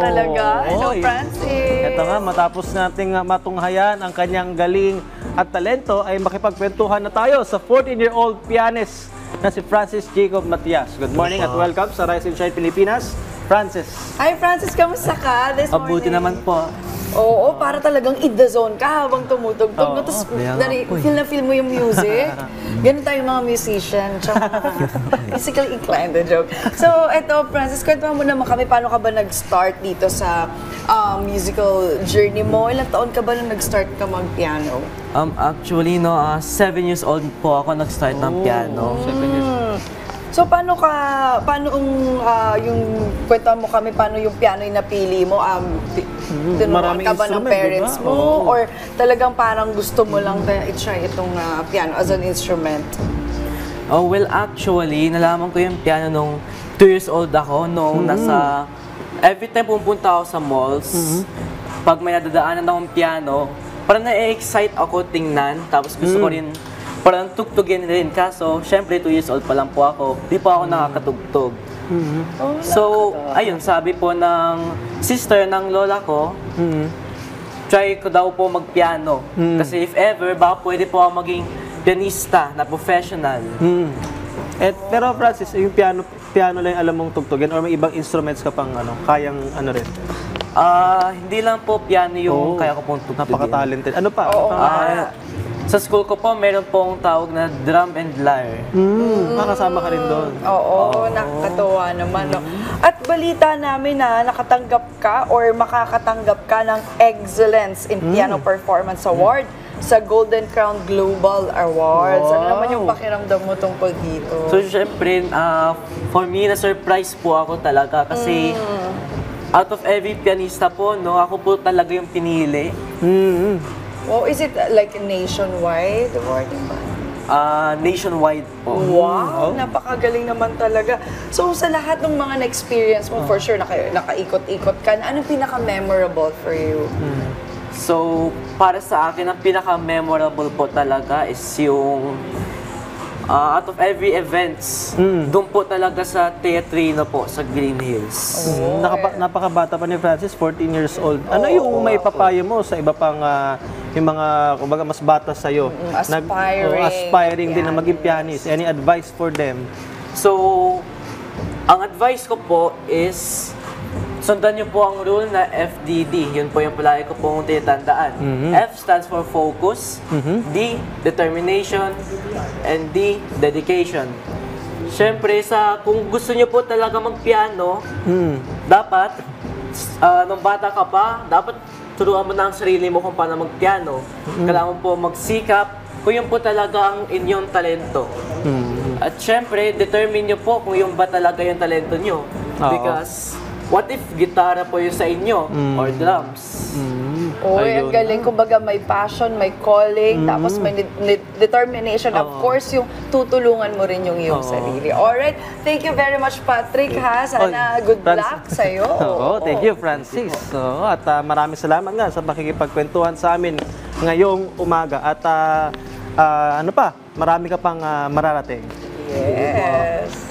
talaga. Hello, Francis. Ito nga, matapos nating matunghayan ang kanyang galing at talento, ay makipagkwentuhan na tayo sa 14-year-old pianist na si Francis Jacob Matias. Good morning at welcome sa Rise and Shine Pilipinas. Francis. Hi, Francis. Kamusta ka this morning? Mabuti naman po. Oo, para talagang in the zone ka habang tumutugtog. Tapos feel na feel mo yung music. Ganun tayo mga musician. Tsaka physically inclined, the joke. So, eto, Francis, kwentuhan mo naman kami, paano ka ba nag-start dito sa musical journey mo? Ilang taon ka ba nung nag-start ka mag-piano? Actually, 7 years old po ako nag-start ng piano. 7 years. So, paano yung kwentuhan mo kami, paano yung piano yung napili mo? Tinuruan Maraming ka ba ng instrument, parents diba? mo? Or talagang parang gusto mo lang i-try itong piano as an instrument? Oh, well, actually, nalaman ko yung piano nung 2 years old ako, nung nasa... Every time pumunta ako sa malls, pag may nadadaanan akong piano, parang na-excite ako tingnan, tapos gusto ko rin parang tugtugin rin. Kaso, syempre, 2 years old pa lang po ako, di pa ako nakakatugtog. So, ayun, sabi po ng sister ng lola ko, try ko daw po mag-piano. Kasi if ever, baka pwede po ako maging pianista na professional. Pero Francis, yung piano lang yung alam mong tugtugin or may ibang instruments ka pang kayang rin? Hindi lang po piano yung kaya ko pong tugtugin. Napaka-talented. Ano pa? Sa school ko po, meron pong tawag na drum and lyre. Makasama ka rin doon. Oo, nakakatuwa naman. No? At balita namin na nakatanggap ka or makakatanggap ka ng Excellence in Piano Performance Award sa Golden Crown Global Awards. Ano naman yung pakiramdam mo tungkol dito? So, syempre, for me, na-surprise po ako talaga kasi out of every pianista po, ako po talaga yung pinili. Oh, is it like nationwide awarding ba? Nationwide po. Wow, napakagaling naman talaga. So, sa lahat ng mga na-experience mo, for sure, nakaikot-ikot ka. Anong pinaka-memorable for you? So, para sa akin, ang pinaka-memorable po talaga is yung out of every events, doon po talaga sa Teatrino po, sa Green Hills. Napakabata pa ni Francis, 14 years old. Ano yung may papayo mo sa iba pang yung mga kumbaga mas bata sa'yo? Aspiring din na maging pianist. Any advice for them? So, ang advice ko po is sundan niyo po ang rule na FDD. Yun po yung palagi ko pong tinatandaan. F stands for focus, D, determination, and D, dedication. Siyempre, kung gusto niyo po talaga mag-piano, dapat, nung bata ka pa, dapat turuan mo na ang sarili mo kung paano mag-piano. Kailangan mo po magsikap kung yun po talaga ang inyong talento. At siyempre, determine niyo po kung yun ba talaga yung talento niyo. Because, what if gitara po yung sa inyo or drums? Ang galing. Kumbaga may passion, may calling, tapos may determination. Of course, yung tutulungan mo rin yung iyong sarili. Alright, thank you very much, Patrick, ha? Sana good luck sa'yo. Thank you, Francis. At maraming salamat nga sa pakikipagkwentuhan sa amin ngayong umaga. At marami ka pang mararating. Yes.